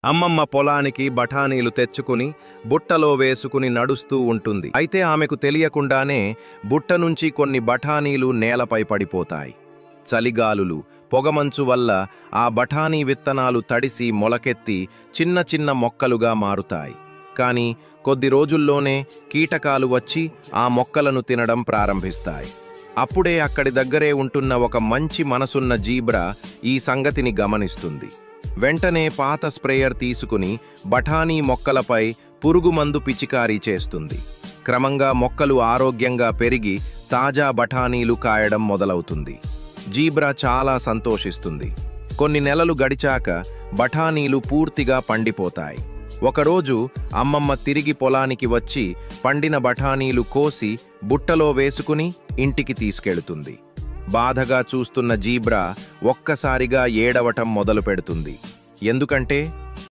అమ్మమ్మ పొలానికి బఠానీలు తెచ్చుకుని బుట్టలో వేసుకుని నడుస్తూ ఉంటుంది. అయితే ఆమెకు తెలియకుండానే బుట్ట నుంచి కొన్ని బఠానీలు నేలపై పడిపోతాయి. చలిగాలులు, పొగమంచు వల్ల ఆ బఠానీ విత్తనాలు తడిసి మొలకెత్తి చిన్న చిన్న మొక్కలుగా మారుతాయి. కానీ కొద్ది రోజుల్లోనే కీటకాలు వచ్చి ఆ మొక్కలను తినడం ప్రారంభిస్తాయి. అప్పుడే అక్కడి దగ్గరే ఉంటున్న ఒక మంచి మనసున్న జీబ్రా ఈ సంగతిని గమనిస్తుంది. వెంటనే పాత స్ప్రేయర్ తీసుకుని బఠానీ మొక్కలపై పురుగుమందు పిచికారీ చేస్తుంది. క్రమంగా మొక్కలు ఆరోగ్యంగా పెరిగి తాజా బఠానీలు కాయడం మొదలవుతుంది. జీబ్రా చాలా సంతోషిస్తుంది. కొన్ని నెలలు గడిచాక బఠానీలు పూర్తిగా పండిపోతాయి. ఒకరోజు అమ్మమ్మ తిరిగి పొలానికి వచ్చి పండిన బఠానీలు కోసి బుట్టలో వేసుకుని ఇంటికి తీసుకెళ్తుంది. బాధగా చూస్తున్న జీబ్రా ఒక్కసారిగా ఏడవటం మొదలుపెడుతుంది. ఎందుకంటే